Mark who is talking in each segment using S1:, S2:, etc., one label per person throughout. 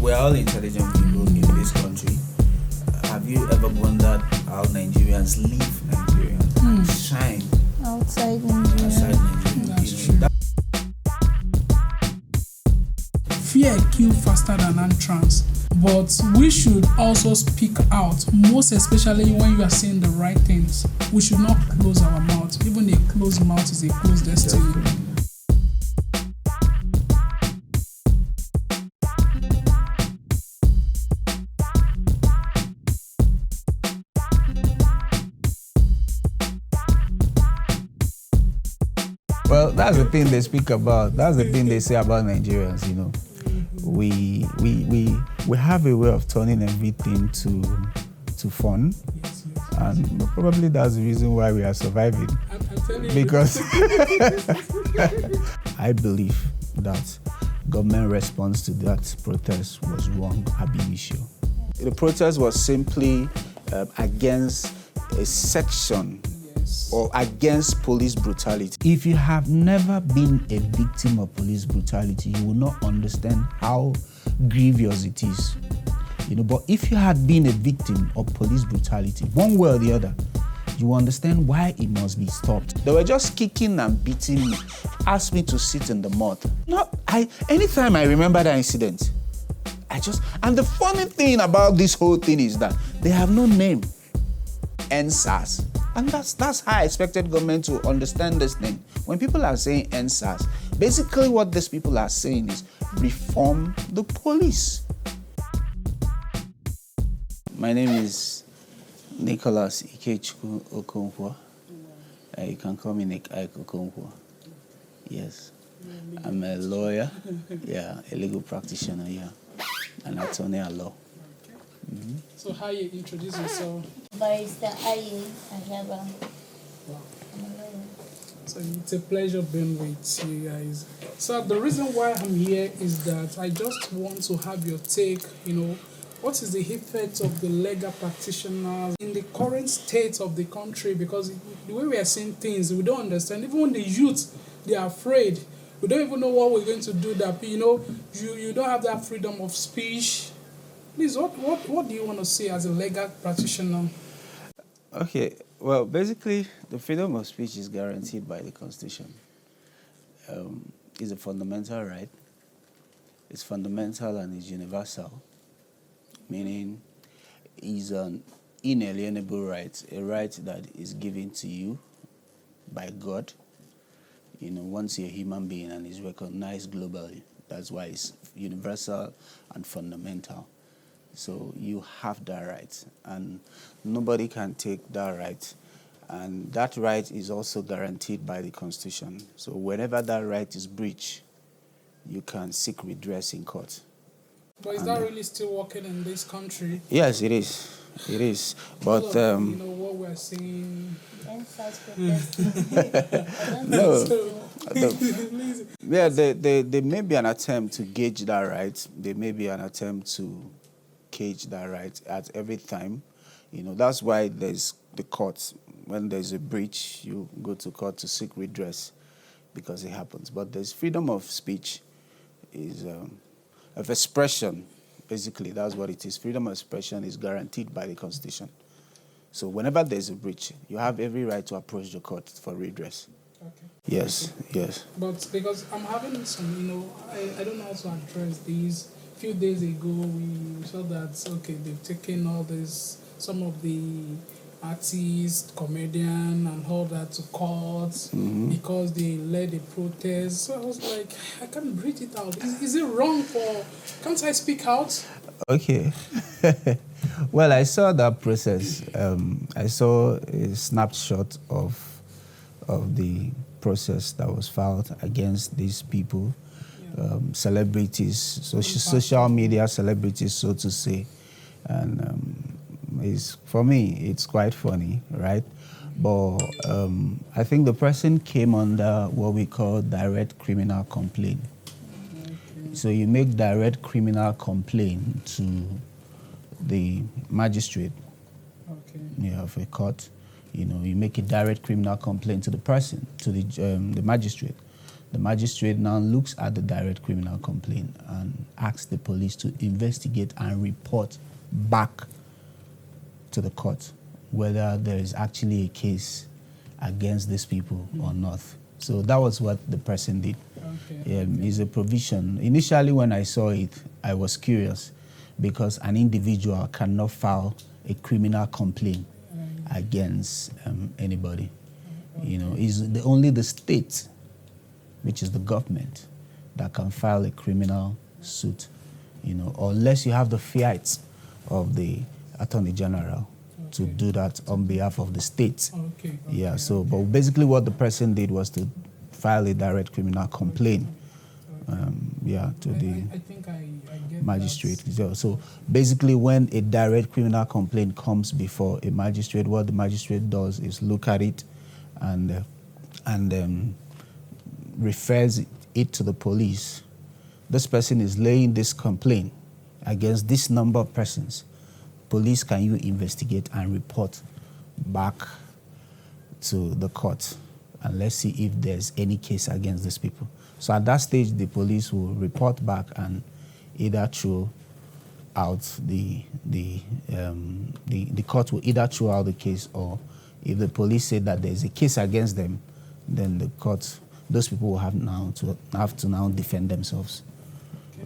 S1: we're all intelligent people in this country. Have you ever wondered how Nigerians leave Nigeria and shine
S2: outside Nigeria?
S1: That's true.
S3: Fear kills faster than entrance, but we should also speak out, most especially when you are saying the right things. We should not close our mouth. Even a closed mouth is a closed destiny.
S4: Well, that's the thing they speak about. That's the thing they say about Nigerians, you know. We have a way of turning everything to fun. And probably that's the reason why we are surviving. Because I believe that government response to that protest was wrong ab initio. The protest was simply against a section or against police brutality. If you have never been a victim of police brutality, you will not understand how grievous it is. You know, but if you had been a victim of police brutality, one way or the other, you understand why it must be stopped. They were just kicking and beating me, asked me to sit in the mud. Anytime I remember that incident, and the funny thing about this whole thing is that they have no name, Sars. And that's how I expected government to understand this thing. When people are saying Sars, basically what these people are saying is reform the police. My name is Nicholas Ikechukwu Okonkwo. You can call me Nick Ike Okonkwo. Yes. I'm a lawyer, a legal practitioner, an attorney at law.
S3: Mm-hmm. So how you introduce yourself?
S2: Barrister Aye Ajaba.
S3: Wow. So it's a pleasure being with you guys. So the reason why I'm here is that I just want to have your take, what is the effect of the legal practitioners in the current state of the country? Because the way we are seeing things, we don't understand. Even when the youth, they are afraid. We don't even know what we're going to do. That you don't have that freedom of speech. Please, what do you want to say as a legal practitioner?
S4: Okay, well, basically, the freedom of speech is guaranteed by the Constitution. It's a fundamental right. It's fundamental and it's universal, meaning it's an inalienable right, a right that is given to you by God, once you're a human being and is recognized globally. That's why it's universal and fundamental. So you have that right, and nobody can take that right. And that right is also guaranteed by the Constitution. So whenever that right is breached, you can seek redress in court.
S3: But is that really still working in this country?
S4: Yes, it is. It is. But
S3: what we're seeing.
S4: No. There may be an attempt to gauge that right. There may be an attempt to cage that right at every time. That's why there's the court. When there's a breach, you go to court to seek redress because it happens. But there's freedom of speech, is of expression. Basically, that's what it is. Freedom of expression is guaranteed by the Constitution. So whenever there's a breach, you have every right to approach the court for redress.
S3: Okay.
S4: Yes.
S3: But because I'm having some, I don't know how to address these. A few days ago, we saw that, they've taken all this, some of the artists, comedian, and all that to court because they led a protest. So I was like, I can't breathe it out. Is it wrong can't I speak out?
S4: Okay. Well, I saw that process. I saw a snapshot of the process that was filed against these people. Celebrities, social media celebrities, so to say. And for me, it's quite funny, right? But I think the person came under what we call direct criminal complaint. Okay. So you make direct criminal complaint to the magistrate of a court. You make a direct criminal complaint to the person, to the magistrate. The magistrate now looks at the direct criminal complaint and asks the police to investigate and report back to the court whether there is actually a case against these people or not. So that was what the person did.
S3: Okay.
S4: It's a provision. Initially, when I saw it, I was curious because an individual cannot file a criminal complaint against anybody. You know, it's only the state, which is the government, that can file a criminal suit. You know, unless you have the fiat of the Attorney General to do that on behalf of the state. Yeah. So, but basically, what the person did was to file a direct criminal complaint. To the
S3: I think I get
S4: magistrate.
S3: that.
S4: So basically, when a direct criminal complaint comes before a magistrate, what the magistrate does is look at it and refers it to the police. This person is laying this complaint against this number of persons. Police, can you investigate and report back to the court? And let's see if there's any case against these people. So at that stage, the police will report back and either throw out the court will either throw out the case, or if the police say that there's a case against them, then the court, those people will have to now defend themselves.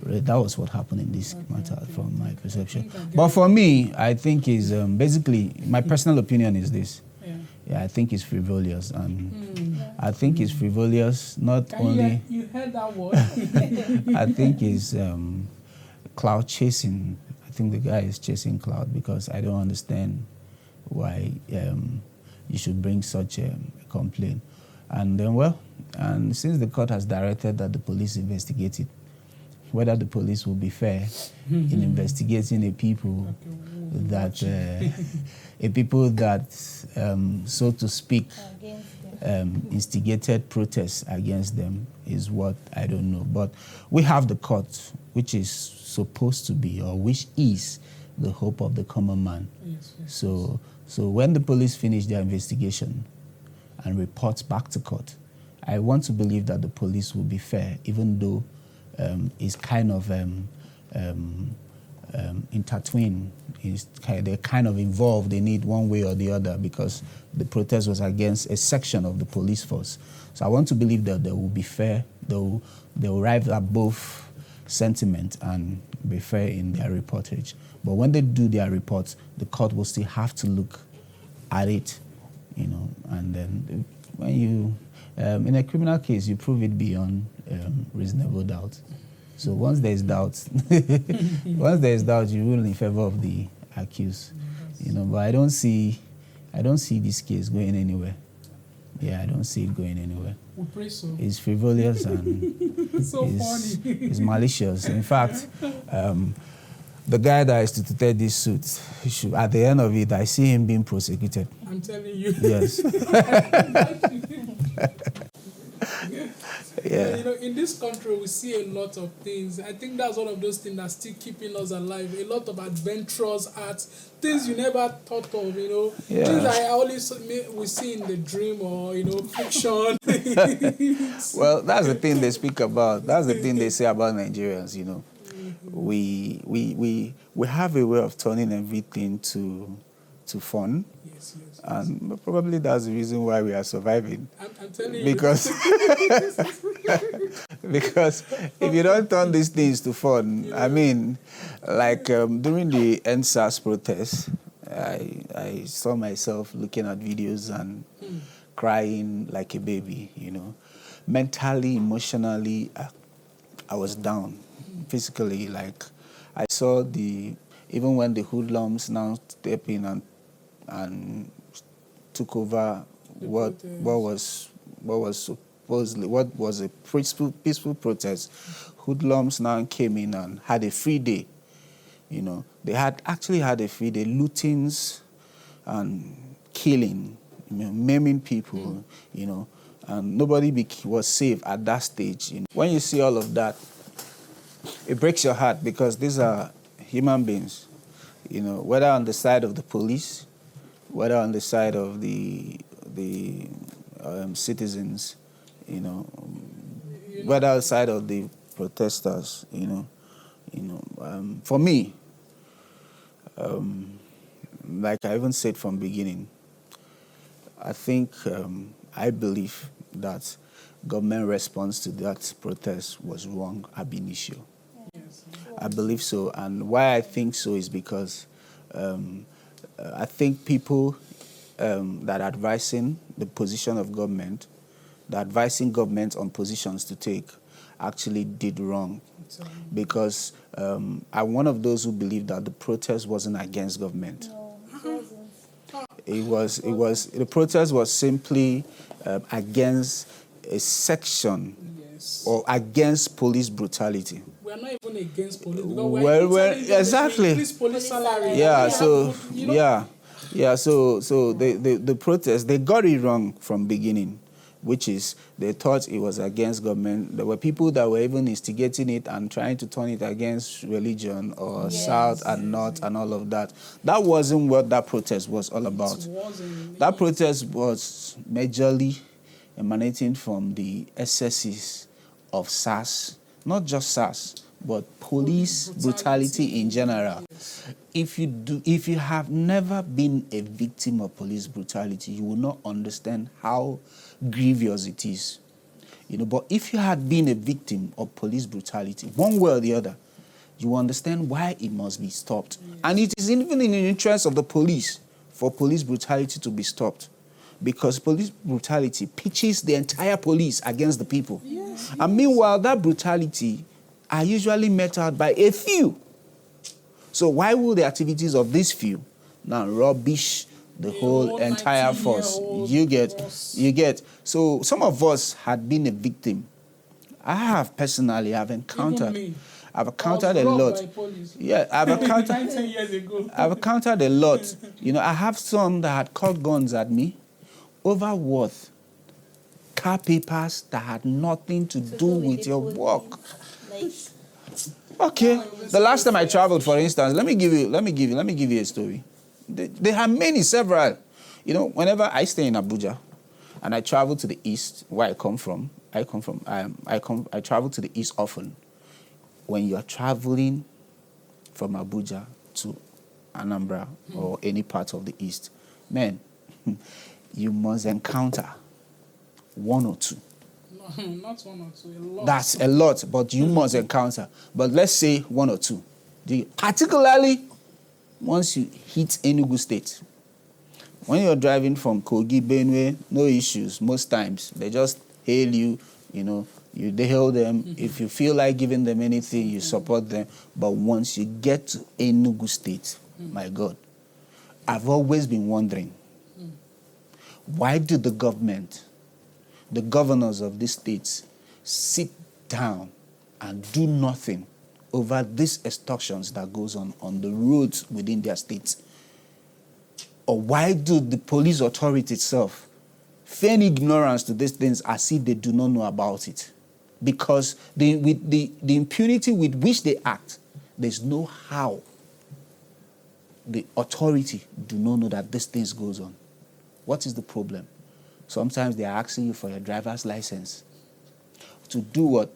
S4: That was what happened in this matter, from my perception. But for me, I think is basically, my personal opinion is this. Yeah, I think it's frivolous, and I think it's frivolous not only.
S3: You heard that word.
S4: I think it's cloud chasing. I think the guy is chasing cloud, because I don't understand why you should bring such a complaint. And then, and since the court has directed that the police investigate it, whether the police will be fair in investigating a people that, so to speak, instigated protests against them is what I don't know. But we have the court, which is supposed to be, or which is the hope of the common man.
S3: Yes.
S4: So when the police finish their investigation and reports back to court, I want to believe that the police will be fair, even though it's kind of intertwined. They're kind of involved in it one way or the other, because the protest was against a section of the police force. So I want to believe that they will be fair. They'll arrive at both sentiment and be fair in their reportage. But when they do their reports, the court will still have to look at it, you know. And then when you, in a criminal case, you prove it beyond reasonable doubt. So once there is doubt, you rule in favor of the accused, you know. But I don't see this case going anywhere. Yeah, I don't see it going anywhere.
S3: We pray so.
S4: It's frivolous and
S3: so funny.
S4: It's malicious. In fact, the guy that instituted this suit, at the end of it, I see him being prosecuted.
S3: I'm telling you.
S4: Yes. Yeah.
S3: You know, in this country, we see a lot of things. I think that's one of those things that's still keeping us alive. A lot of adventurous arts, things you never thought of, you know.
S4: Yeah.
S3: Things I always we see in the dream, or, you know, fiction.
S4: Well, that's the thing they speak about. That's the thing they say about Nigerians, you know. We have a way of turning everything to fun.
S3: Yes.
S4: And probably that's the reason why we are surviving.
S3: I'm telling
S4: because,
S3: you.
S4: because if you don't turn these things to fun, I mean, like during the Sars protest, I saw myself looking at videos and crying like a baby, you know. Mentally, emotionally, I was down. Physically, like, I saw even when the hoodlums now step in and took over what was a peaceful protest. Hoodlums now came in and had a free day. You know, they actually had a free day, lootings and killing, you know, maiming people, you know, and nobody was safe at that stage. You know. When you see all of that, it breaks your heart, because these are human beings, you know, whether on the side of the police, whether on the side of the citizens, you know. whether side of the protesters, for me, like I even said from beginning, I think I believe that government response to that protest was wrong ab initio.
S3: Yes.
S4: I believe so, and why I think so is because I think people that are advising the position of government, that advising government on positions to take, actually did wrong. Because I'm one of those who believe that the protest wasn't against government.
S2: No, it
S4: The protest was simply against a section
S3: Yes.
S4: or against police brutality.
S3: We are not even against police. Because
S4: Well, exactly.
S3: Increase police salary.
S4: Yeah,
S2: Yeah.
S4: so the protest, they got it wrong from beginning, which is they thought it was against government. There were people that were even instigating it and trying to turn it against religion or
S2: Yes.
S4: South and North and all of that. That wasn't what that protest was all about.
S3: It wasn't.
S4: That protest was majorly emanating from the excesses of Sars, not just Sars, but police brutality in general. If you have never been a victim of police brutality, you will not understand how grievous it is. But if you had been a victim of police brutality, one way or the other, you understand why it must be stopped. And it is even in the interest of the police for police brutality to be stopped. Because police brutality pitches the entire police against the people.
S3: Yes.
S4: And meanwhile, that brutality are usually met out by a few. So why will the activities of these few now rubbish the whole entire force? You get. So some of us had been a victim. I've encountered a lot. Yeah, I've encountered
S3: 10 years ago.
S4: I've encountered a lot. I have some that had caught guns at me over what? Car papers that had nothing to do with your work.
S2: Like,
S4: Okay. The last time I traveled, for instance, let me give you a story. They have several. Whenever I stay in Abuja and I travel to the east, where I travel to the east often. When you are traveling from Abuja to Anambra or any part of the east, man, you must encounter one or two.
S3: No, not one or two, a lot.
S4: That's a lot, but you must encounter. But let's say one or two. Particularly once you hit Enugu State. When you're driving from Kogi, Benue, no issues. Most times, they just hail you, they hail them. If you feel like giving them anything, you support them. But once you get to Enugu State, my God, I've always been wondering, why do the governors of these states sit down and do nothing over these extortions that goes on the roads within their states? Or why do the police authority itself feign ignorance to these things as if they do not know about it? Because with the impunity with which they act, there's no how the authority do not know that these things goes on. What is the problem? Sometimes they are asking you for your driver's license. To do what?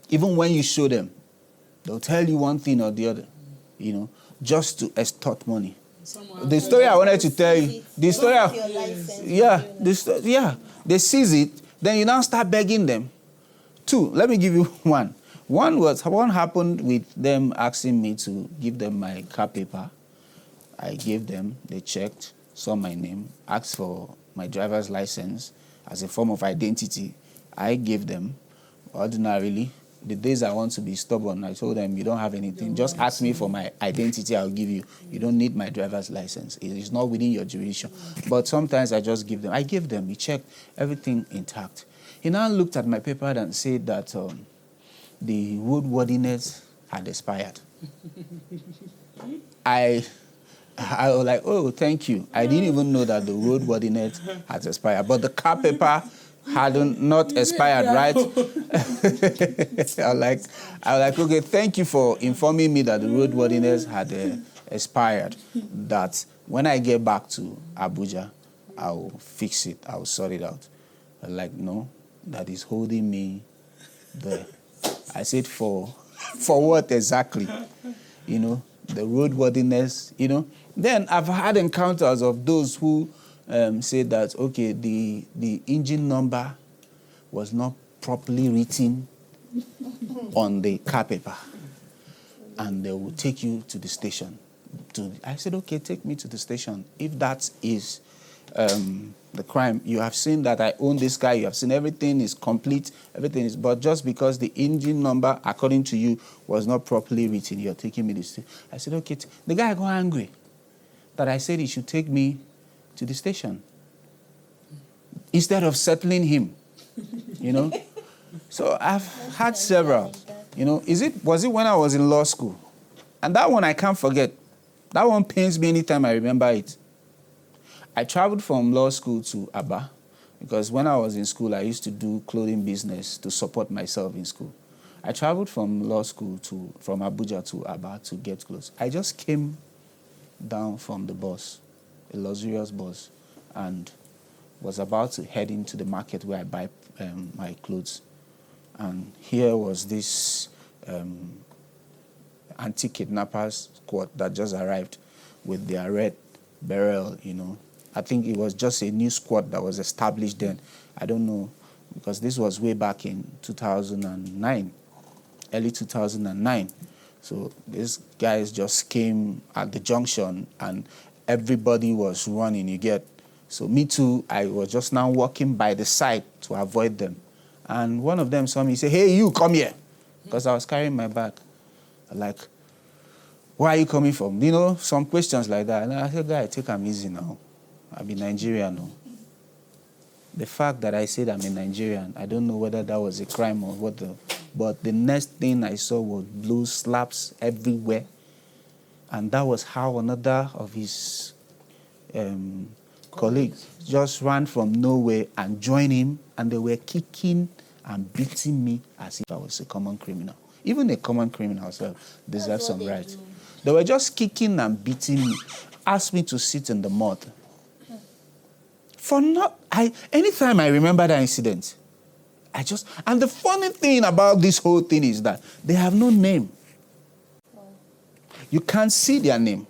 S4: Even when you show them, they'll tell you one thing or the other, just to extort money. The story I wanted to tell you, they seize it, then you now start begging them. Two, let me give you one. One happened with them asking me to give them my car paper. I gave them, they checked, saw my name, asked for my driver's license as a form of identity. I gave them. Ordinarily, the days I want to be stubborn, I told them, you don't have anything. Just ask me for my identity, I'll give you. You don't need my driver's license. It is not within your jurisdiction. But sometimes I just give them. I gave them. He checked, everything intact. He now looked at my paper and said that the roadworthiness had expired. I was like, oh, thank you. I didn't even know that the roadworthiness had expired. But the car paper hadn't not expired, right? I was like, okay, thank you for informing me that the roadworthiness had expired. That when I get back to Abuja, I'll fix it. I'll sort it out. I'm like, no, that is holding me there. I said, for what exactly? You know, the roadworthiness, you know. Then I've had encounters of those who say that, okay, the engine number was not properly written on the car paper, and they will take you to the station. I said, okay, take me to the station. If that is the crime, you have seen that I own this car, you have seen everything is complete, everything is, but just because the engine number, according to you, was not properly written, you're taking me to the station. I said, okay. The guy got angry that I said he should take me to the station instead of settling him, you know. So I've had several, you know. Was it when I was in law school? And that one I can't forget. That one pains me anytime I remember it. I traveled from law school to Aba because when I was in school, I used to do clothing business to support myself in school. I traveled from law school from Abuja to Aba to get clothes. I just came down from the bus, a luxurious bus, and was about to head into the market where I buy my clothes. And here was this anti-kidnappers squad that just arrived with their red barrel, you know. I think it was just a new squad that was established then. I don't know, because this was way back in 2009, early 2009. So these guys just came at the junction and everybody was running, you get. So me too, I was just now walking by the side to avoid them. And one of them saw me, say, hey, you, come here. Because I was carrying my bag. Like, where are you coming from? You know, some questions like that. And I said, guy, take them easy now. I'm in Nigeria now. The fact that I said I'm a Nigerian, I don't know whether that was a crime or what. But the next thing I saw was blue slaps everywhere. And that was how another of his colleagues just ran from nowhere and joined him. And they were kicking and beating me as if I was a common criminal. Even a common criminal deserves some rights. They were just kicking and beating me, asked me to sit in the mud. Anytime I remember that incident, and the funny thing about this whole thing is that they have no name. You can't see their name.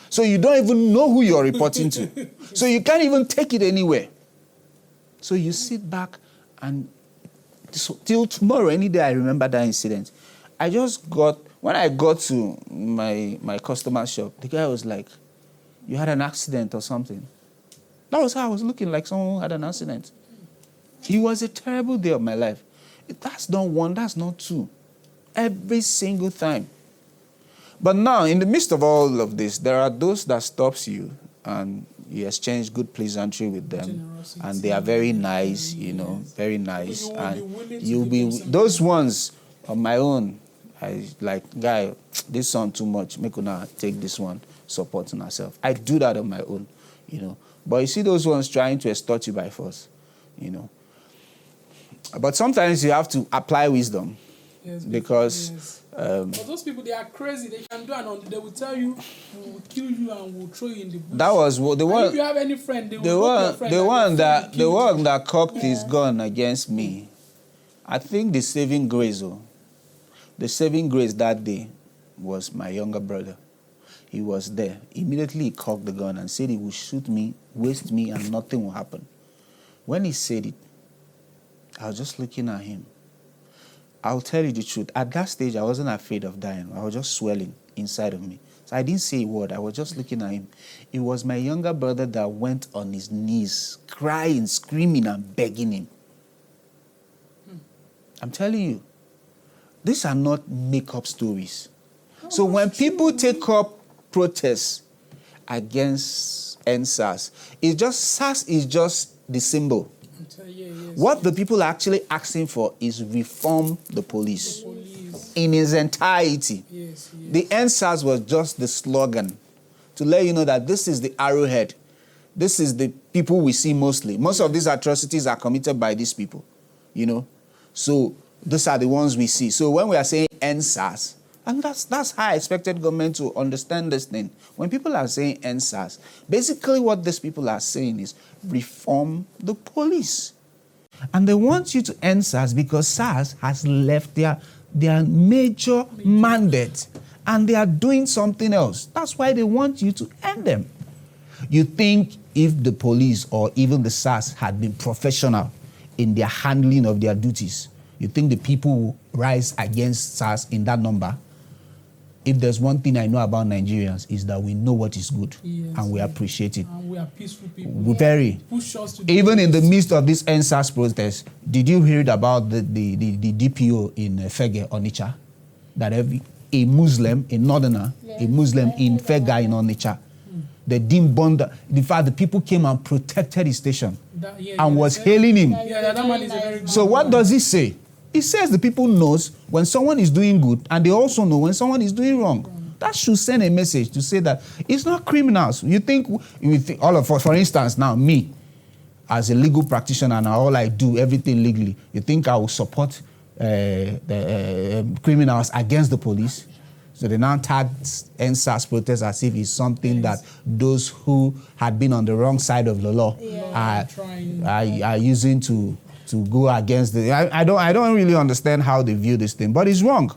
S4: So you don't even know who you're reporting to. So you can't even take it anywhere. So you sit back and till tomorrow, any day I remember that incident. When I got to my customer shop, the guy was like, you had an accident or something. That was how I was looking, like someone who had an accident. It was a terrible day of my life. That's not one, that's not two. Every single time. But now, in the midst of all of this, there are those that stops you and you exchange good pleasantry with them. Generosity. And they are very nice, you know, very nice. And you'll be those ones on my own. I like, guy, this one too much. Make una take this one, supporting ourselves. I do that on my own, you know. But you see those ones trying to extort you by force, you know. But sometimes you have to apply wisdom. Yes, because... Yes.
S3: But those people, they are crazy. They can do and they will tell you, we will kill you and we'll throw you in the bush.
S4: That was the one.
S3: If you have any friend, they will
S4: the one that cocked his gun against me. I think the saving grace that day was my younger brother. He was there. Immediately he cocked the gun and said he would shoot me, waste me, and nothing will happen. When he said it, I was just looking at him. I'll tell you the truth. At that stage, I wasn't afraid of dying. I was just swelling inside of me. So I didn't say a word. I was just looking at him. It was my younger brother that went on his knees, crying, screaming, and begging him. I'm telling you, these are not make-up stories. So when people take up protests against SARS, SARS is just the symbol. What the people are actually asking for is reform the police in its entirety. The SARS was just the slogan to let you know that this is the arrowhead. This is the people we see mostly. Most of these atrocities are committed by these people, you know. So these are the ones we see. So when we are saying SARS, and that's how I expected government to understand this thing. When people are saying SARS, basically what these people are saying is reform the police. And they want you to end SARS because SARS has left their major mandate and they are doing something else. That's why they want you to end them. You think if the police or even the SARS had been professional in their handling of their duties, you think the people will rise against SARS in that number? If there's one thing I know about Nigerians is that we know what is good and we appreciate it.
S3: And we are peaceful people.
S4: Very.
S3: Push us to
S4: Even in the midst of this NSAS protest, did you hear about the DPO in Fege, Onitsha? That a Muslim, a northerner, a Muslim in Fega in Onitsha, they didn't bond. In fact, the people came and protected his station and was hailing him.
S3: That man is a very good
S4: So what
S3: man.
S4: does he say? He says the people knows when someone is doing good and they also know when someone is doing wrong. That should send a message to say that it's not criminals. You think all of us, for instance, now me, as a legal practitioner and all I do, everything legally, you think I will support the criminals against the police? So they now tag NSAS protest as if it's something that those who had been on the wrong side of the law are using to go against the. I don't really understand how they view this thing, but it's wrong,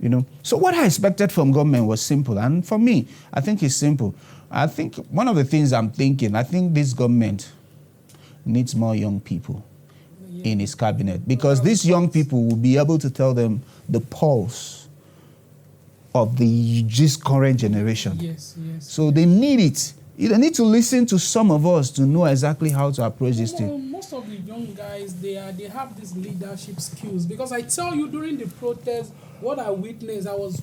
S4: you know. So what I expected from government was simple, and for me, I think it's simple. I think one of the things I'm thinking, I think this government needs more young people in its cabinet, because these young people will be able to tell them the pulse of this current generation.
S3: Yes.
S4: So they need it. They need to listen to some of us to know exactly how to approach this thing.
S3: Most of the young guys, they have these leadership skills. Because I tell you, during the protest, what I witnessed, I wept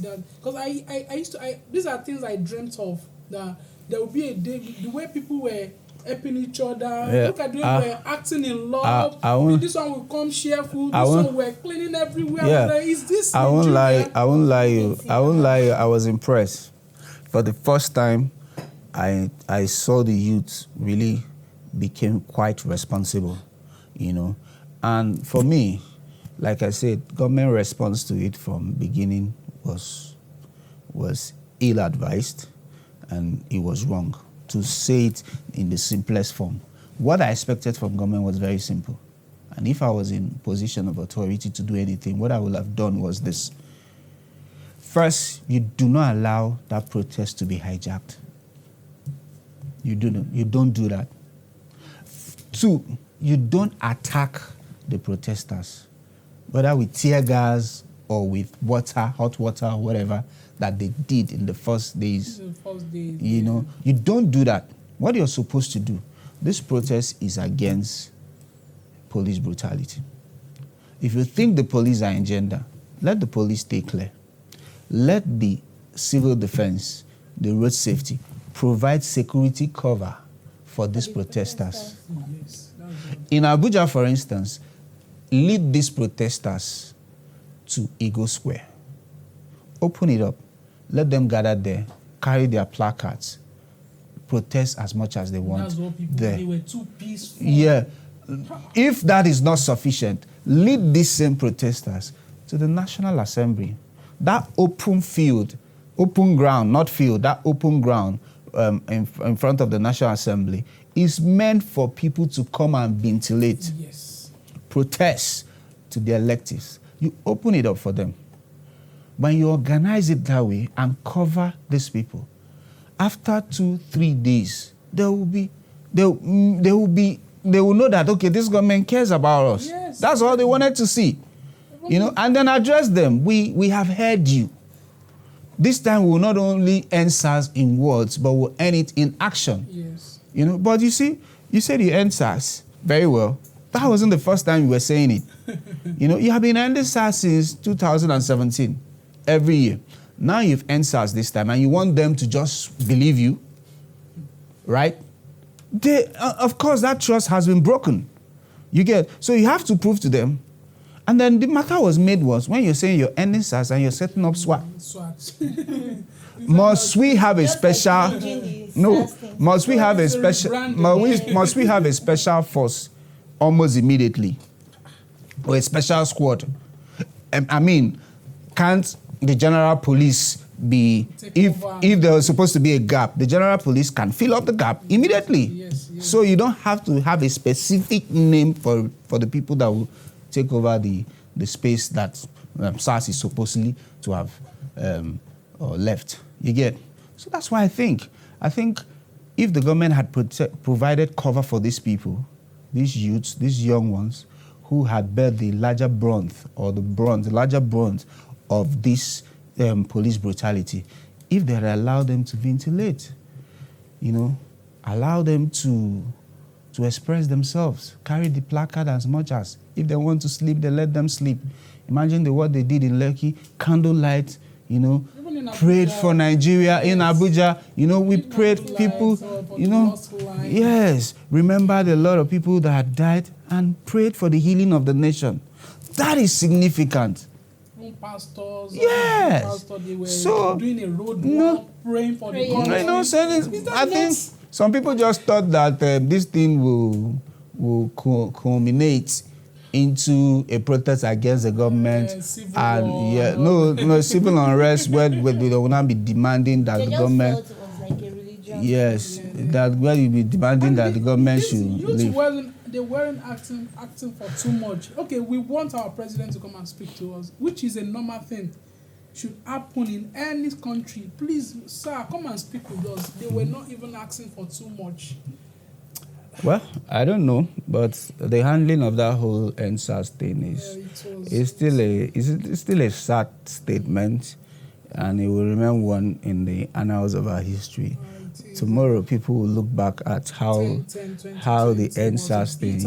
S3: that because I used to. These are things I dreamt of. That there would be a day, the way people were helping each other.
S4: Yeah.
S3: Look at the way we were acting in love. This one will come share food. This one we're cleaning everywhere.
S4: Yeah.
S3: Like, is this?
S4: I won't
S3: Nigeria?
S4: lie. I won't lie you. I was impressed. For the first time, I saw the youth really became quite responsible, you know. And for me, like I said, government response to it from beginning was ill-advised, and it was wrong. To say it in the simplest form. What I expected from government was very simple. And if I was in position of authority to do anything, what I would have done was this. First, you do not allow that protest to be hijacked. You don't do that. Two, you don't attack the protesters, whether with tear gas or with water, hot water, or whatever that they did in the first days. You know, you don't do that. What you're supposed to do, this protest is against police brutality. If you think the police are in gender, let the police stay clear. Let the civil defense, the road safety, provide security cover for these protesters. In Abuja, for instance, lead these protesters to Eagle Square. Open it up. Let them gather there, carry their placards, protest as much as they want.
S3: That's what people,
S4: there.
S3: They were too peaceful.
S4: Yeah. If that is not sufficient, lead these same protesters to the National Assembly. That open field, open ground, not field, that open ground in front of the National Assembly is meant for people to come and ventilate, protest to their electives. You open it up for them. When you organize it that way and cover these people, after 2-3 days, they will know that, okay, this government cares about us.
S3: Yes.
S4: That's all they wanted to see. You know, and then address them. We have heard you. This time we will not only end SARS in words, but we'll end it in action.
S3: Yes.
S4: You know, but you see, you said you end SARS very well. That wasn't the first time you were saying it. You know, you have been ending SARS since 2017, every year. Now you've ended SARS this time, and you want them to just believe you, right? Of course, that trust has been broken. So you have to prove to them. And then the matter was made was when you're saying you're ending SARS and you're setting up SWAT. Must we have a special? No. Must we have a special? Must we have a special force almost immediately, or a special squad? I mean, can't the general police be? If there was supposed to be a gap, the general police can fill up the gap immediately.
S3: Yes.
S4: So you don't have to have a specific name for the people that will take over the space that SARS is supposedly to have left. You get? So that's why I think if the government had provided cover for these people, these youths, these young ones, who had bear the larger brunt of this police brutality, if they had allowed them to ventilate, allow them to express themselves, carry the placard as much as, if they want to sleep, they let them sleep. Imagine what they did in Lekki, candlelight, prayed for Nigeria, in Abuja, we prayed people, yes, remembered a lot of people that had died and prayed for the healing of the nation. That is significant.
S3: Pastors,
S4: yes.
S3: They were
S4: so,
S3: doing a road walk, praying for the country.
S4: I think some people just thought that this thing will culminate into a protest against the government, civil unrest where they will not be demanding that the government.
S2: Felt it was like a religion.
S4: Yes, that where you be demanding that the government should leave.
S3: They weren't acting for too much. Okay, we want our president to come and speak to us, which is a normal thing. Should happen in any country. Please, sir, come and speak with us. They were not even asking for too much.
S4: Well, I don't know, but the handling of that whole NSAS thing is still a sad statement, and it will remain one in the annals of our history. Tomorrow, people will look back at how the NSAS thing,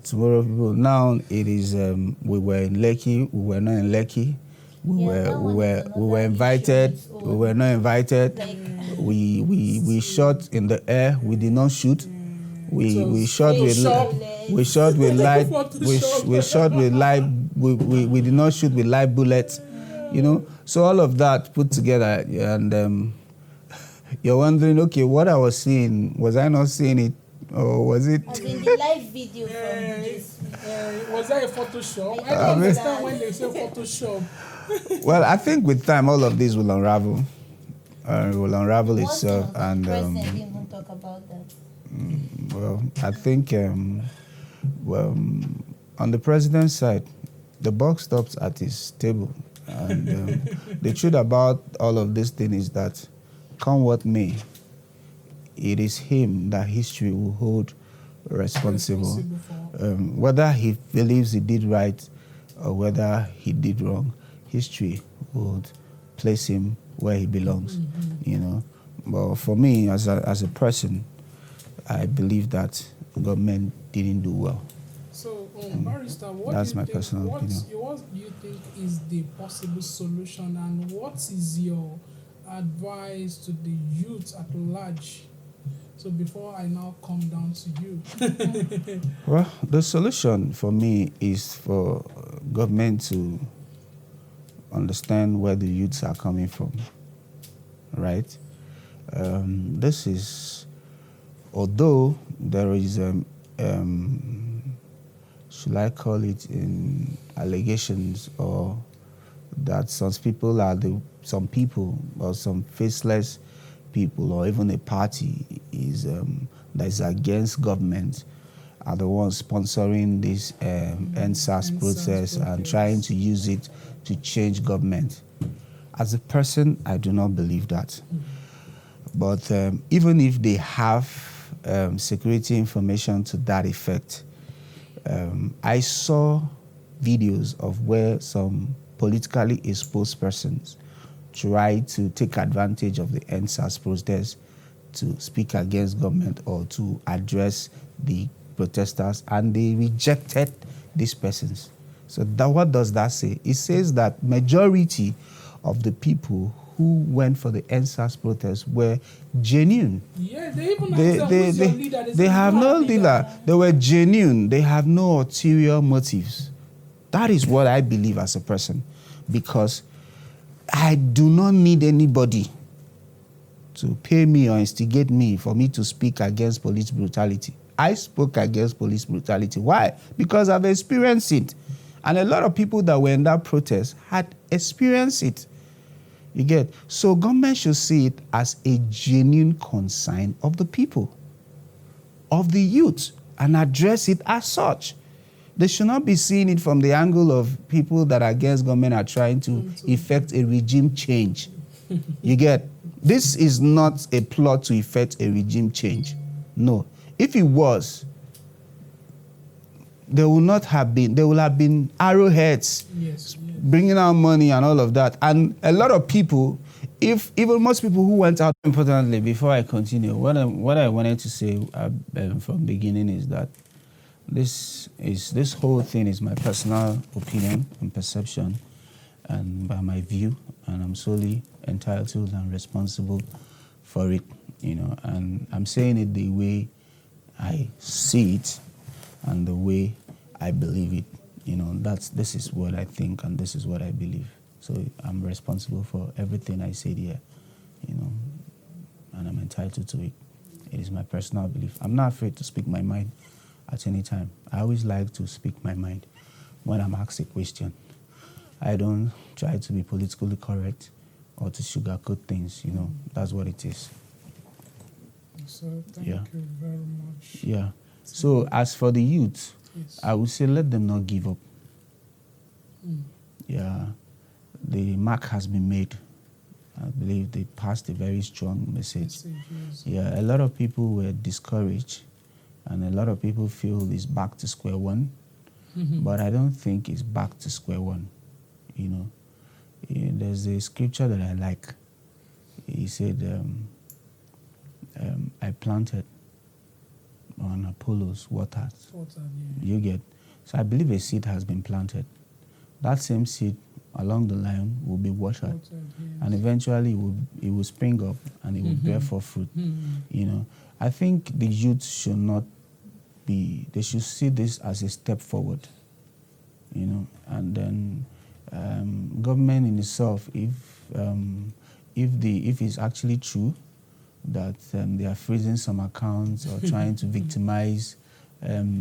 S4: Tomorrow, people. Now it is. We were in Lekki. We were not in Lekki. We were invited. We were not invited. We shot in the air. We did not shoot. We shot with live. We did not shoot with live bullets. So all of that put together, and you're wondering, okay, what I was seeing, was I not seeing it, or was it?
S2: As in the live video from this.
S3: Was that a Photoshop? I don't understand when they say Photoshop.
S4: Well, I think with time, all of this will unravel. Itself, and
S2: the president didn't even talk about that.
S4: Well, I think on the president's side, the buck stops at his table. And the truth about all of this thing is that, come what may, it is him that history will hold responsible. Whether he believes he did right or whether he did wrong, history would place him where he belongs. But for me, as a person, I believe that the government didn't do well.
S3: So, Barrister, what do you think is the possible solution, and what is your advice to the youth at large? So before I now come down to you.
S4: Well, the solution for me is for government to understand where the youths are coming from, right? This is, although there is should I call it in allegations, or that some people or some faceless people, or even a party that is against government, are the ones sponsoring this NSAS process and trying to use it to change government. As a person, I do not believe that. But even if they have security information to that effect, I saw videos of where some politically exposed persons try to take advantage of the NSAS protest to speak against government or to address the protesters, and they rejected these persons. So what does that say? It says that majority of the people who went for the NSAS protest were genuine.
S3: Yeah, they even asked who's your leader.
S4: They have no leader. They were genuine. They have no ulterior motives. That is what I believe as a person, because I do not need anybody to pay me or instigate me for me to speak against police brutality. I spoke against police brutality. Why? Because I've experienced it. And a lot of people that were in that protest had experienced it. You get? So government should see it as a genuine concern of the people, of the youth, and address it as such. They should not be seeing it from the angle of people that are against government are trying to effect a regime change. You get? This is not a plot to effect a regime change. No. If it was, there will have been arrowheads bringing out money and all of that. And a lot of people, even most people who went out, importantly, before I continue, what I wanted to say from the beginning is that this whole thing is my personal opinion and perception and by my view, and I'm solely entitled and responsible for it, and I'm saying it the way I see it and the way I believe it. This is what I think and this is what I believe. So I'm responsible for everything I say here, and I'm entitled to it. It is my personal belief. I'm not afraid to speak my mind at any time. I always like to speak my mind when I'm asked a question. I don't try to be politically correct or to sugarcoat things, That's what it is.
S3: So thank you very much.
S4: Yeah. So as for the youth, I would say let them not give up. Yeah. The mark has been made. I believe they passed a very strong message. Yeah, a lot of people were discouraged and a lot of people feel it's back to square one. But I don't think it's back to square one. There's a scripture that I like. He said, I planted on Apollo's watered. You get? So I believe a seed has been planted. That same seed along the line will be watered. And eventually it will spring up and it will bear forth fruit. I think the youth should not be, they should see this as a step forward. And then government in itself, if it's actually true that they are freezing some accounts or trying to victimize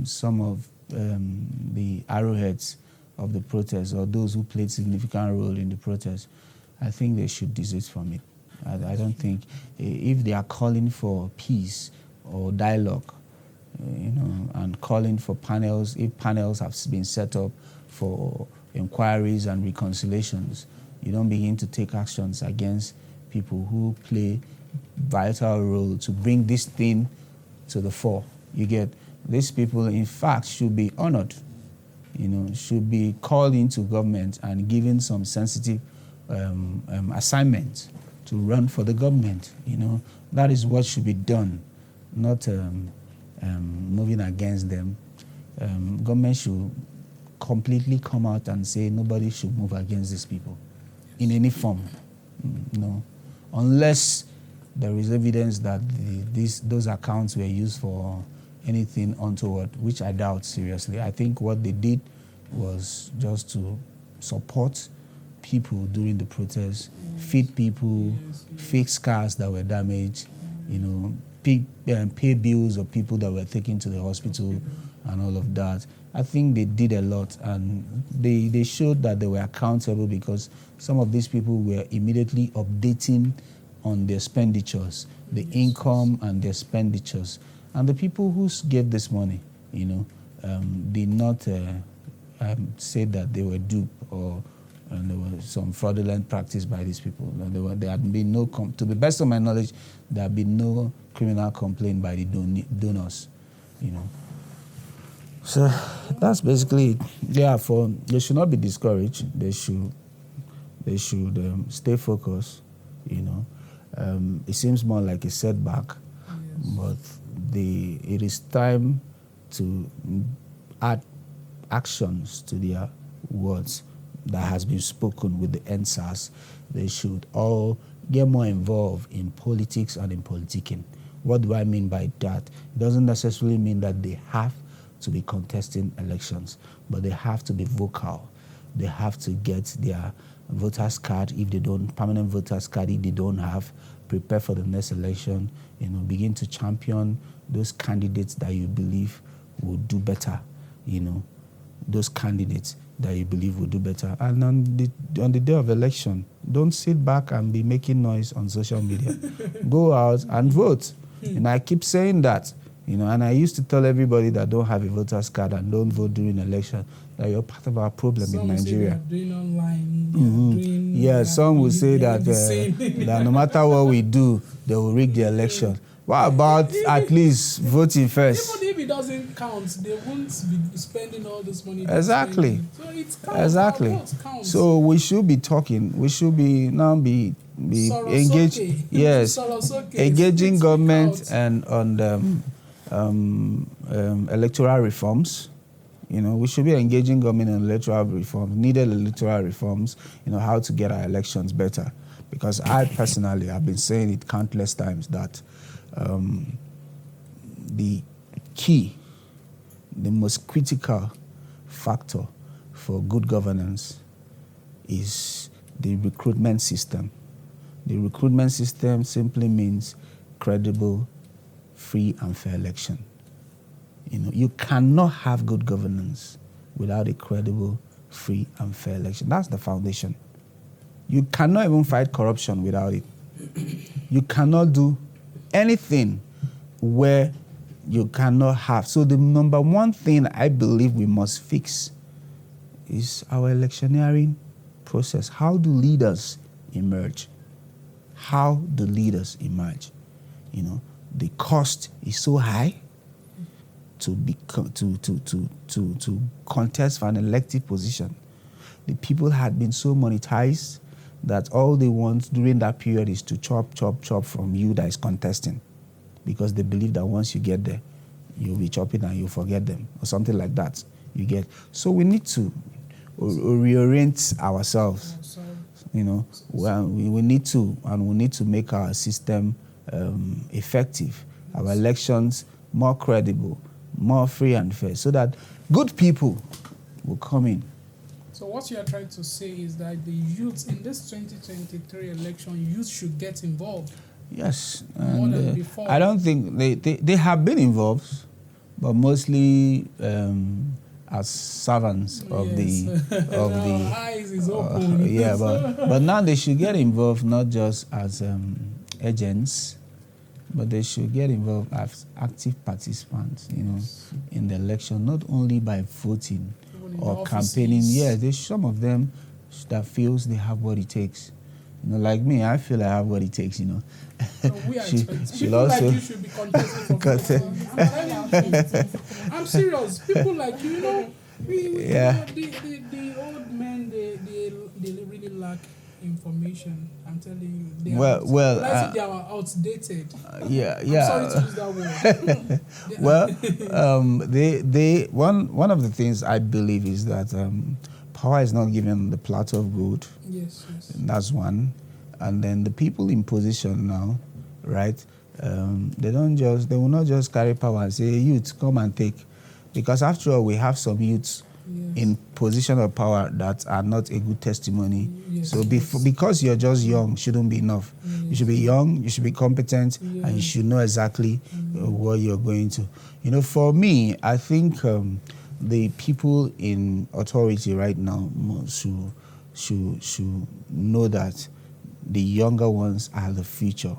S4: some of the arrowheads of the protest or those who played significant role in the protest, I think they should desist from it. I don't think, if they are calling for peace or dialogue, and calling for panels, if panels have been set up for inquiries and reconciliations, you don't begin to take actions against people who play vital role to bring this thing to the fore. You get? These people, in fact, should be honored, should be called into government and given some sensitive assignments to run for the government. That is what should be done, not moving against them. Government should completely come out and say nobody should move against these people in any form. Unless there is evidence that those accounts were used for anything untoward, which I doubt seriously. I think what they did was just to support people during the protest, feed people, fix cars that were damaged, pay bills of people that were taken to the hospital and all of that. I think they did a lot, and they showed that they were accountable because some of these people were immediately updating on their expenditures, the income and their expenditures. And the people who gave this money, did not say that they were duped or there was some fraudulent practice by these people. There had been no, to the best of my knowledge, there had been no criminal complaint by the donors, So that's basically it. Yeah, they should not be discouraged. They should stay focused. It seems more like a setback, but it is time to add actions to their words that has been spoken with the Sars. They should all get more involved in politics and in politicking. What do I mean by that? It doesn't necessarily mean that they have to be contesting elections, but they have to be vocal. They have to get their voters card if they don't, permanent voters card if they don't have, prepare for the next election, begin to champion those candidates that you believe will do better, those candidates that you believe will do better. And on the day of election, Don't sit back and be making noise on social media. Go out and vote. And I keep saying that, and I used to tell everybody that don't have a voter's card and don't vote during election that you're part of our problem in Nigeria.
S3: Doing online.
S4: Some will say that that no matter what we do, they will rig the election. What about at least voting first?
S3: Even if it doesn't count, they won't be spending all this money.
S4: Exactly.
S3: So it counts.
S4: Exactly.
S3: Our vote counts.
S4: So we should be talking. We should be engaged. Yes, engaging government and on the electoral reforms. We should be engaging government in electoral reforms, needed electoral reforms. How to get our elections better. Because I personally have been saying it countless times that the key, the most critical factor for good governance is the recruitment system. The recruitment system simply means credible, free and fair election. You cannot have good governance without a credible, free and fair election. That's the foundation. You cannot even fight corruption without it. You cannot do anything where you cannot have. So the number one thing I believe we must fix is our electioneering process. How do leaders emerge? How do leaders emerge? The cost is so high to contest for an elective position. The people had been so monetized that all they want during that period is to chop from you that is contesting, because they believe that once you get there, you'll be chopping and you'll forget them or something like that. You get. So we need to reorient ourselves. We need to make our system effective, our elections more credible, more free and fair, so that good people will come in.
S3: So what you are trying to say is that the youth in this 2023 election, youth should get involved.
S4: Yes,
S3: more than before.
S4: I don't think they have been involved, but mostly as servants of the
S3: eyes is open.
S4: but now they should get involved not just as agents, but they should get involved as active participants, in the election, not only by voting or campaigning. Yeah, there's some of them that feels they have what it takes. Like me, I feel I have what it takes.
S3: So we are
S4: she'll
S3: also,
S4: also
S3: like you should be contesting for I'm serious. People like you, the old men, they really lack information. I'm telling you. They are outdated. I'm sorry to use that word.
S4: One of the things I believe is that power is not given the platter of gold.
S3: Yes.
S4: That's one. And then the people in position now, right? They will not just carry power and say, youth, come and take. Because after all, we have some youths in position of power that are not a good testimony. So because you're just young shouldn't be enough. You should be young, you should be competent, and you should know exactly what you're going to. For me, I think the people in authority right now should know that the younger ones are the future.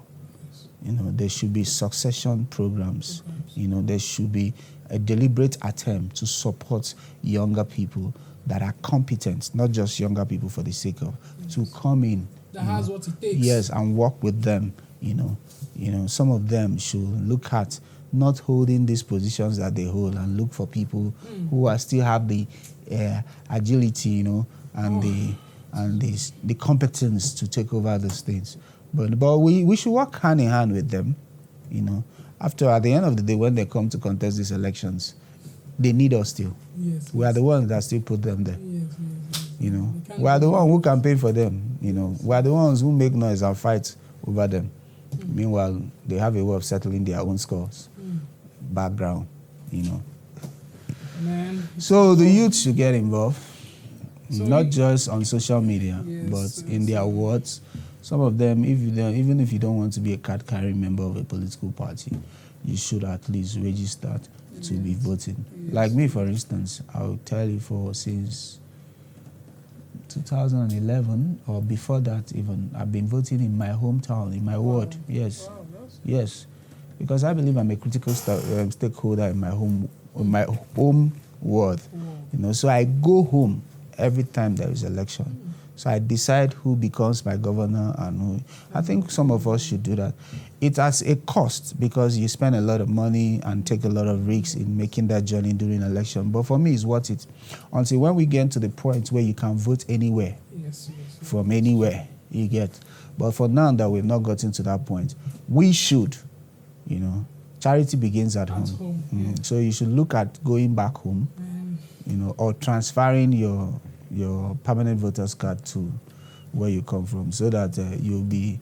S4: There should be succession programs. There should be a deliberate attempt to support younger people that are competent, not just younger people for the sake of, to come in.
S3: That has what it takes.
S4: Yes, and work with them. Some of them should look at not holding these positions that they hold and look for people who are still have the agility, and the competence to take over those things. But we should work hand in hand with them, at the end of the day, when they come to contest these elections, they need us still.
S3: Yes,
S4: we are the ones that still put them there.
S3: Yes.
S4: We are the ones who campaign for them. We are the ones who make noise and fight over them. Meanwhile, they have a way of settling their own scores, background,
S3: Man.
S4: So the youth should get involved, not just on social media, but in their wards. Some of them, even if you don't want to be a card-carrying member of a political party, you should at least register to be voting. Like me, for instance, I'll tell you since 2011 or before that even. I've been voting in my hometown, in my ward. Yes,
S3: Wow, that's
S4: yes, because I believe I'm a critical stakeholder in my home ward. You know, so I go home every time there is election. So I decide who becomes my governor and who. I think some of us should do that. It has a cost because you spend a lot of money and take a lot of risks in making that journey during election. But for me, it's worth it. Until when we get to the point where you can vote anywhere,
S3: yes.
S4: from anywhere you get. But for now that we've not gotten to that point, we should, you know, charity begins at home.
S3: Yeah.
S4: So you should look at going back home, you know, or transferring your permanent voter's card to where you come from, so that you'll be.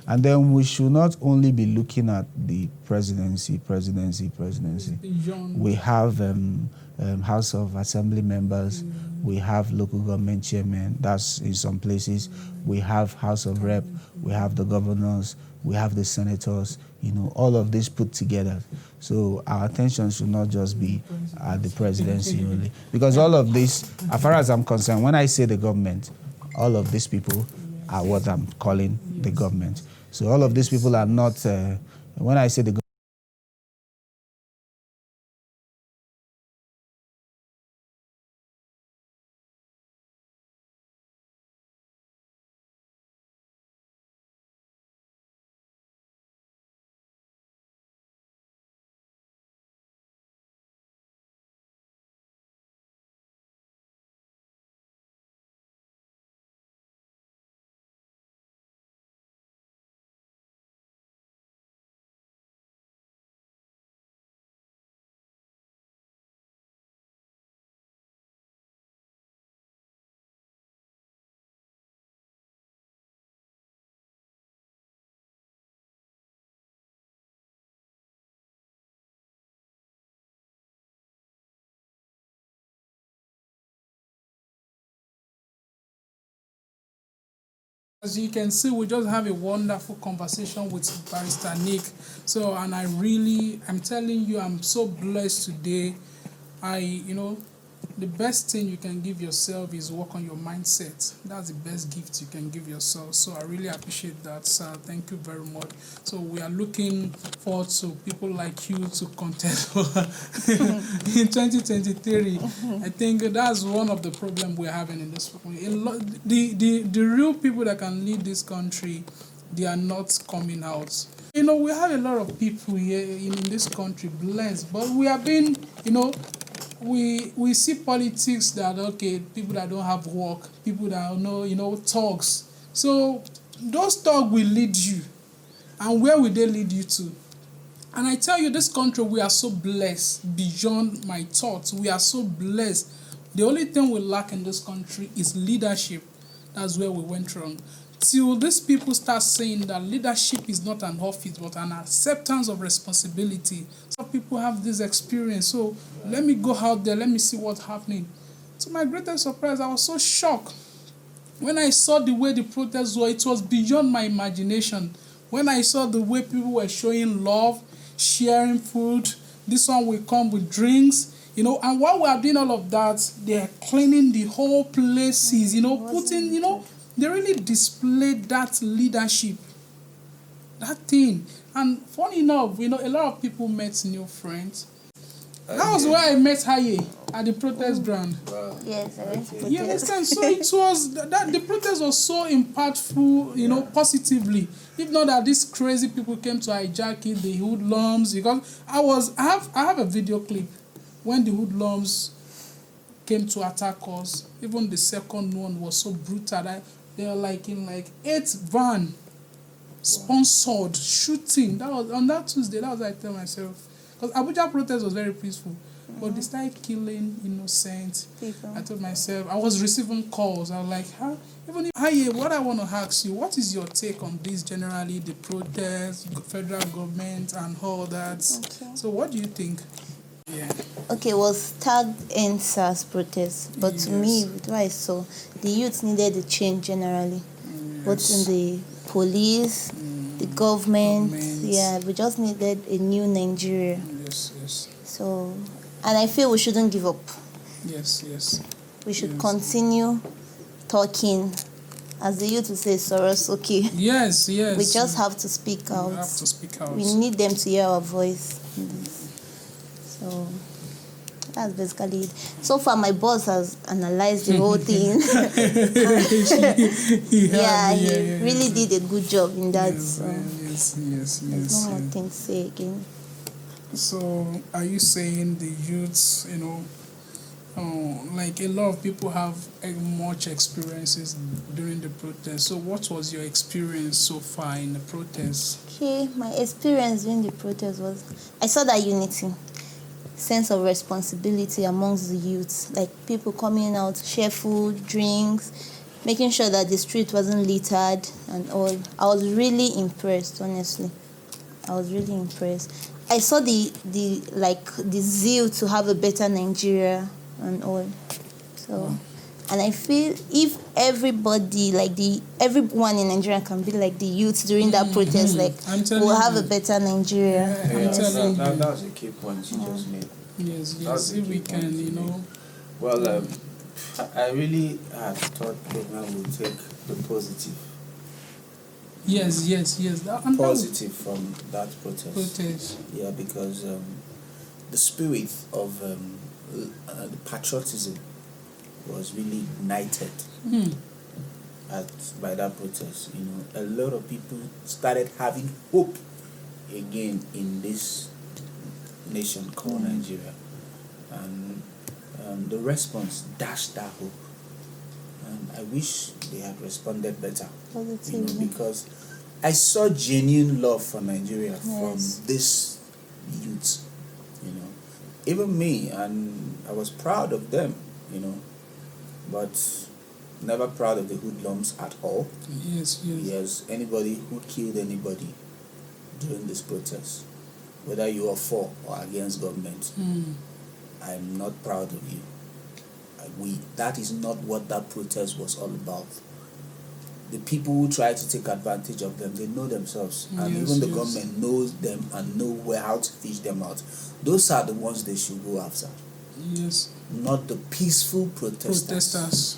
S4: And then we should not only be looking at the presidency.
S3: Beyond.
S4: We have House of Assembly members. We have local government chairmen. That's in some places. We have House of Rep. We have the governors. We have the senators. You know, all of this put together. So our attention should not just be at the presidency only, because all of this, as far as I'm concerned, when I say the government, all of these people are what I'm calling the government. So all of these people are not. When I say the
S3: As you can see, we just have a wonderful conversation with Barrister Nick. So, and I'm telling you, I'm so blessed today. The best thing you can give yourself is work on your mindset. That's the best gift you can give yourself. So I really appreciate that, sir. Thank you very much. So we are looking forward to people like you to contest in 2023. I think that's one of the problems we're having in this country. The real people that can lead this country, they are not coming out. You know, we have a lot of people here in this country, blessed, but we have been, we see politics that, okay, people that don't have work, people that know, thugs. So those thugs will lead you. And where will they lead you to? And I tell you, this country, we are so blessed beyond my thoughts. We are so blessed. The only thing we lack in this country is leadership. That's where we went wrong. Till these people start saying that leadership is not an office but an acceptance of responsibility. Some people have this experience, so let me go out there, let me see what's happening. To my greatest surprise, I was so shocked. When I saw the way the protests were, it was beyond my imagination. When I saw the way people were showing love, sharing food, this one will come with drinks, and while we are doing all of that, they are cleaning the whole places, putting, they really displayed that leadership, that thing. And funny enough, a lot of people met new friends. That was where I met Haye at the protest ground.
S1: Wow.
S2: Yes, I went to protest.
S3: You understand? So it was that the protest was so impactful, positively. If not that these crazy people came to hijack it, the hoodlums, because I have a video clip when the hoodlums came to attack us. Even the second one was so brutal that they were like in 8 van sponsored shooting. That was on that Tuesday. That was what I tell myself. Because Abuja protest was very peaceful. But they started killing innocent
S2: People.
S3: I told myself, I was receiving calls. I was like, what I want to ask you, what is your take on this generally, the protests, federal government and all that?
S2: Okay.
S3: So what do you think? Yeah.
S2: Okay, it was tagged in Sars protest, but to me, with what I saw, the youth needed a change generally, both in the police, the government. Yeah, we just needed a new Nigeria.
S3: Yes.
S2: So, and I feel we shouldn't give up.
S3: Yes.
S2: we should continue talking. As the youth will say, Sars, okay.
S3: Yes.
S2: We just have to speak out.
S3: We have to speak out.
S2: We need them to hear our voice in this. So that's basically it. So far, my boss has analyzed the whole thing. He really did a good job in that.
S3: Yes.
S2: There's no more things to say again.
S3: So, are you saying the youths, like a lot of people have much experiences during the protest. So, what was your experience so far in the protest?
S2: Okay, my experience during the protest was I saw that unity, sense of responsibility amongst the youths, like people coming out, share food, drinks, making sure that the street wasn't littered and all. I was really impressed, honestly. I was really impressed. I saw the zeal to have a better Nigeria and all. So, and I feel if everybody, everyone in Nigeria can be like the youth during that protest, we'll have a better Nigeria.
S1: That's a key point you just made.
S3: Yes, if we can,
S1: Well, I really had thought government would take the positive.
S3: Yes.
S1: Positive from that protest. Yeah, because the spirit of the patriotism was really ignited by that protest. A lot of people started having hope again in this nation called Nigeria, and the response dashed that hope. And I wish they had responded better, because I saw genuine love for Nigeria from this youth. Even me, and I was proud of them. But never proud of the hoodlums at all. Yes, anybody who killed anybody during this protest, whether you are for or against government, I'm not proud of you. That is not what that protest was all about. The people who try to take advantage of them, they know themselves, and even the government knows them and know how to fish them out. Those are the ones they should go after.
S3: Yes.
S1: Not the peaceful protesters.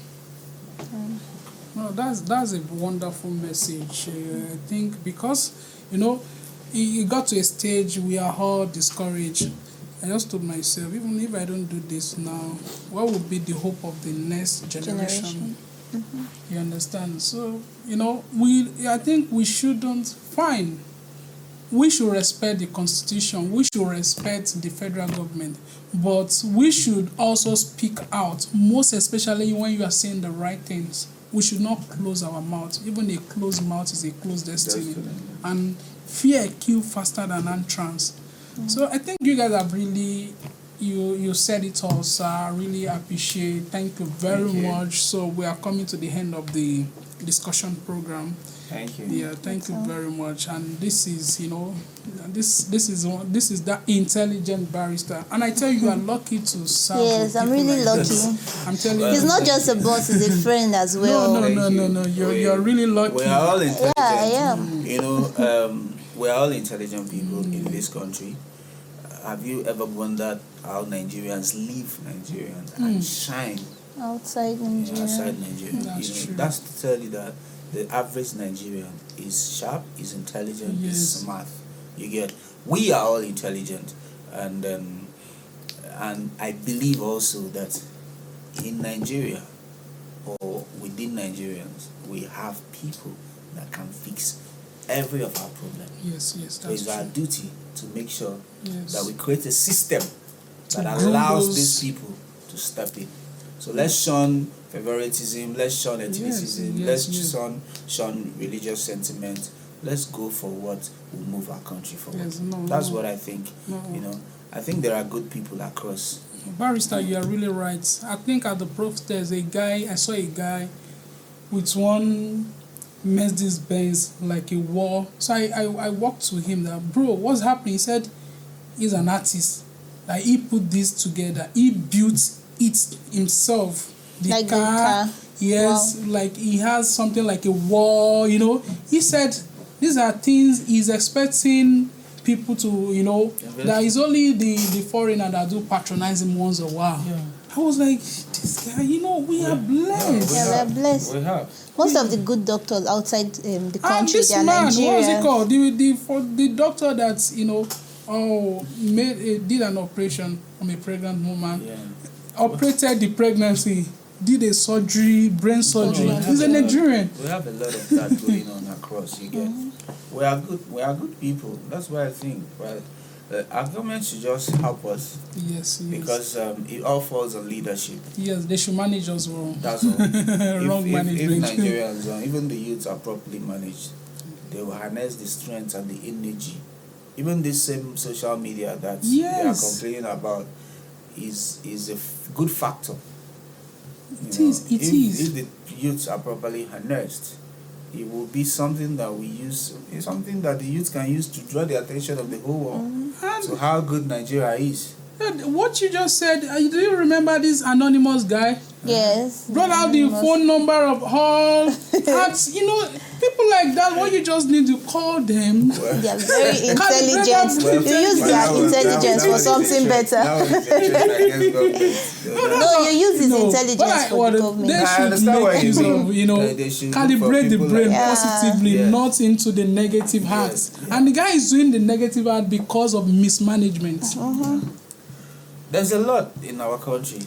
S3: No, that's a wonderful message. I think because it got to a stage we are all discouraged. I just told myself, even if I don't do this now, what would be the hope of the next generation? You understand? So I think we shouldn't fine. We should respect the Constitution. We should respect the federal government. But we should also speak out, most especially when you are saying the right things. We should not close our mouth. Even a closed mouth is a closed destiny. And fear kills faster than entrance. So I think you guys have really, you said it all, sir. I really appreciate. Thank you very much. So we are coming to the end of the discussion program.
S1: Thank you.
S3: Yeah, thank you very much. And this is, this is that intelligent barrister. And I tell you are lucky to serve.
S2: Yes, I'm really lucky.
S3: I'm telling you.
S2: He's not just a boss; he's a friend as well.
S3: No. You're really lucky.
S1: We are all intelligent.
S2: Yeah, I am.
S1: We are all intelligent people in this country. Have you ever wondered how Nigerians leave Nigeria and shine
S2: outside Nigeria?
S1: Outside Nigeria.
S3: That's true.
S1: That's to tell you that the average Nigerian is sharp, is intelligent, is smart. You get? We are all intelligent, and I believe also that in Nigeria or within Nigerians, we have people that can fix every of our problems.
S3: Yes,
S1: So it's our duty to make sure
S3: Yes.
S1: that we create a system that
S3: To
S1: allows
S3: grow
S1: these people to step in. So let's shun favoritism, let's shun ethnicism, let's shun religious sentiment. Let's go for what will move our country forward. That's what I think. I think there are good people across.
S3: Barrister, you are really right. I think at the protest, I saw a guy with one Mercedes-Benz like a war. So I walked to him that, bro, what's happening? He said he's an artist. Like he put this together. He built it himself. The car. Yes, wow. Like he has something like a wall, He said these are things he's expecting people to, that is only the foreigner that do patronize him once a while. I was like, this guy, we are blessed.
S2: Yeah, we're blessed.
S1: We have.
S2: Most of the good doctors outside the country,
S3: And this
S2: they are
S3: man,
S2: Nigerians.
S3: what was it called? The doctor that, did an operation on a pregnant woman, operated the pregnancy, did a surgery, brain surgery. He's a Nigerian.
S1: We have a lot of that going on across, you get. We are good people. That's why I think, right? Our government should just help us.
S3: Yes.
S1: Because it all falls on leadership.
S3: Yes, they should manage us well.
S1: That's all.
S3: Wrong management.
S1: If Nigerians, even the youths are properly managed, they will harness the strength and the energy. Even this same social media that they are complaining about is a good factor.
S3: It is.
S1: If the youths are properly harnessed, it will be something that something that the youth can use to draw the attention of the whole world to how good Nigeria is.
S3: What you just said, do you remember this anonymous guy?
S2: Yes.
S3: Brought out the phone number of all. People like that, what you just need to call them.
S2: They are very intelligent. You use their intelligence for something better. No, you use his intelligence for the government.
S3: They should make use of, calibrate the brain positively, not into the negative heart. And the guy is doing the negative heart because of mismanagement.
S1: There's a lot in our country,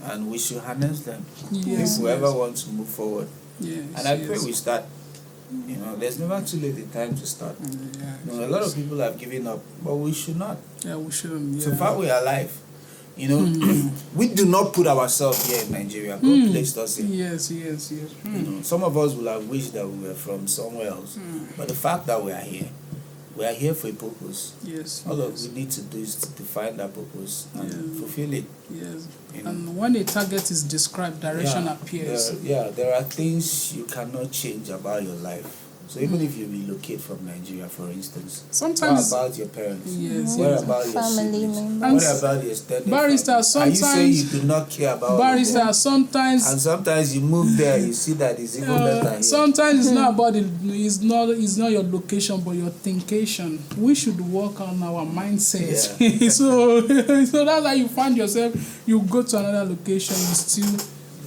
S1: and we should harness them if we ever want to move forward. And I pray we start. There's never too late a time to start. A lot of people have given up, but we should not.
S3: Yeah, we shouldn't.
S1: So far we are alive. We do not put ourselves here in Nigeria. God placed us here.
S3: Yes.
S1: Some of us will have wished that we were from somewhere else, but the fact that we are here for a purpose. All we need to do is to find that purpose and fulfill it.
S3: Yes. And when a target is described, direction appears.
S1: There are things you cannot change about your life. So even if you relocate from Nigeria, for instance,
S3: sometimes,
S1: what about your parents?
S3: What
S1: about your
S2: family
S1: members? What about your extended
S3: barrister, sometimes,
S1: are you saying you do not care about
S3: barrister, sometimes,
S1: and sometimes you move there, you see that it's even better here.
S3: Sometimes it's not about it's not your location, but your thinkation. We should work on our mindset. so that's how you find yourself. You go to another location, you still.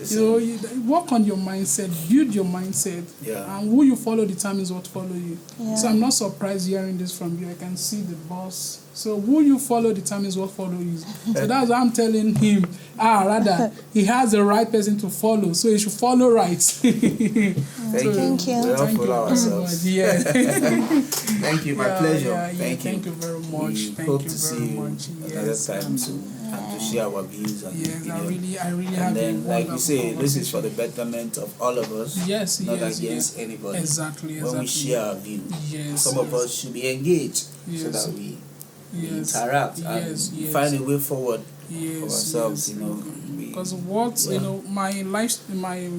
S3: You work on your mindset, build your mindset, and who you follow determines what follow you. So I'm not surprised hearing this from you. I can see the boss. So who you follow determines what follow you. So that's what I'm telling him. Rather, he has the right person to follow, so he should follow right.
S1: Thank you. We all follow ourselves. Thank you. My pleasure.
S3: Thank you very much.
S1: Hope to see you another time soon. And to share our views and
S3: I really
S1: and
S3: have
S1: then, like we say, this is for the betterment of all of us, not against anybody.
S3: Exactly.
S1: When we share our views, some of us should be engaged so that we interact and find a way forward for ourselves.
S3: Because my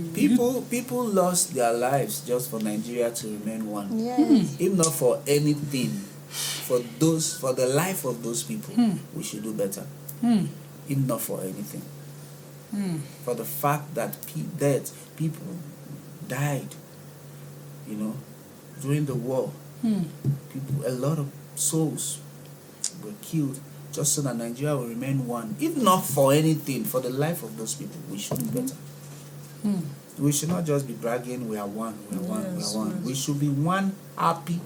S1: people lost their lives just for Nigeria to remain one. If not for anything, for the life of those people, we should do better. If not for anything, for the fact that people died, during the war, a lot of souls were killed just so that Nigeria will remain one. If not for anything, for the life of those people, we should do better. We should not just be bragging, we are one, we are one. We should be one happy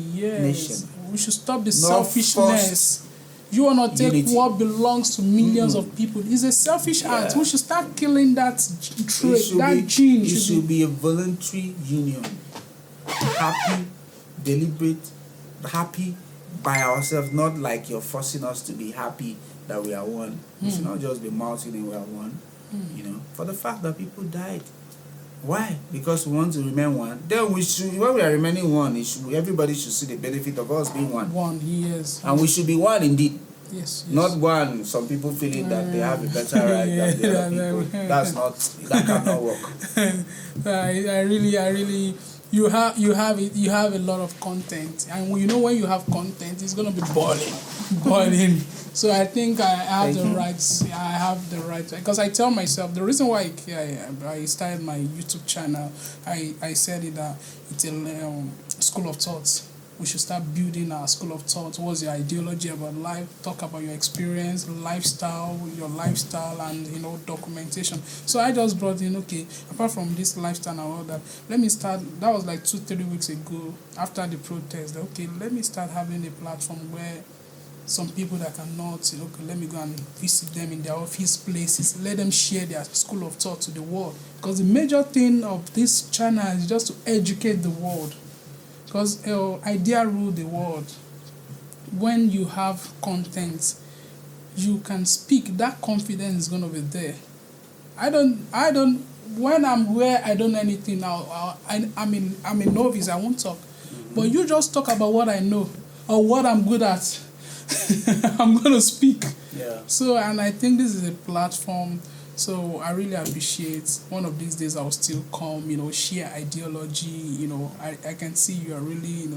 S1: nation.
S3: We should stop the selfishness. You want to take
S1: unity.
S3: What belongs to millions of people. It's a selfish act. We should start killing that trait, that gene.
S1: It should be a voluntary union. Happy, deliberate, happy by ourselves, not like you're forcing us to be happy that we are one. We should not just be mouthing and we are one. For the fact that people died. Why? Because we want to remain one. Then when we are remaining one, everybody should see the benefit of us being one. And we should be one indeed.
S3: Yes.
S1: Not one. Some people feeling that they have a better right than the other people. That cannot work.
S3: I really. You have a lot of content, and when you have content, it's gonna be boiling. So I think I have the right, because I tell myself the reason why I started my YouTube channel, I said it that it's a school of thoughts. we should start building our school of thought. What's your ideology about life? Talk about your experience, lifestyle, and documentation. So I just brought in, okay, apart from this lifestyle and all that, let me start. That was like 2-3 weeks ago after the protest. Okay, let me start having a platform where some people that cannot, okay, let me go and visit them in their office places. Let them share their school of thought to the world. Because the major thing of this channel is just to educate the world. Because idea rule the world. When you have content, you can speak. That confidence is going to be there. When I'm where I don't know anything now, I'm a novice, I won't talk. But you just talk about what I know or what I'm good at. I'm going to speak.
S1: Yeah.
S3: So, and I think this is a platform. So I really appreciate. One of these days I'll still come, share ideology. I can see you are really,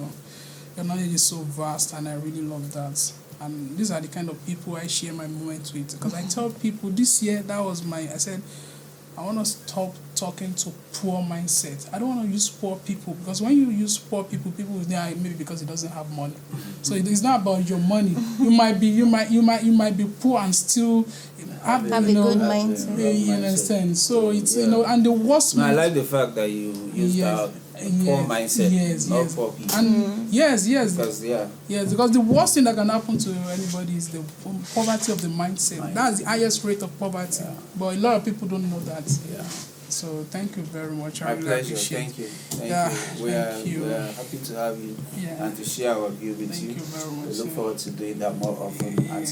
S3: your knowledge is so vast, and I really love that. And these are the kind of people I share my moments with. Because I tell people this year, I said, I want to stop talking to poor mindset. I don't want to use poor people, because when you use poor people will think maybe because he doesn't have money. So it's not about your money. You might be poor and still have
S2: a good mindset.
S3: You understand? So it's and the worst.
S1: I like the fact that you use that poor mindset, not poor people.
S3: And yes.
S1: Because
S3: the worst thing that can happen to anybody is the poverty of the mindset. That's the highest rate of poverty.
S1: Yeah.
S3: But a lot of people don't know that.
S1: Yeah.
S3: So thank you very much.
S1: My pleasure. Thank you. Thank you. We are happy to have you and to share our view with you.
S3: Thank you very much.
S1: We look forward to doing that more often and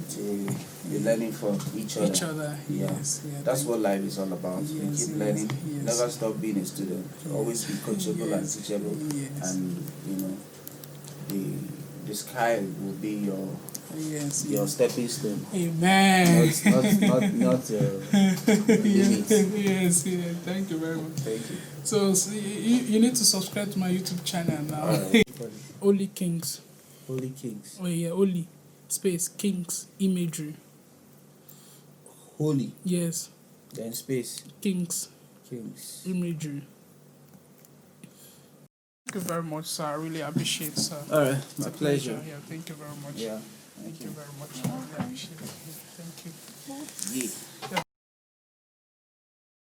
S1: to be learning from each other.
S3: Yes.
S1: That's what life is all about. We keep learning.
S3: Yes.
S1: Never stop being a student. Always be coachable and teachable.
S3: Yes.
S1: And the sky will be your stepping stone.
S3: Amen.
S1: Not limit.
S3: Yes. Thank you very much.
S1: Thank you.
S3: So you need to subscribe to my YouTube channel now.
S1: All right.
S3: Holy Kings.
S1: Holy Kings.
S3: Oh yeah, Holy space Kings imagery.
S1: Holy.
S3: Yes.
S1: Then space.
S3: Kings imagery. Thank you very much, sir. I really appreciate it, sir.
S1: All right.
S3: It's
S1: My
S3: a
S1: pleasure.
S3: Yeah, thank you very much.
S1: Yeah.
S3: Thank you very much. I really appreciate it. Thank you.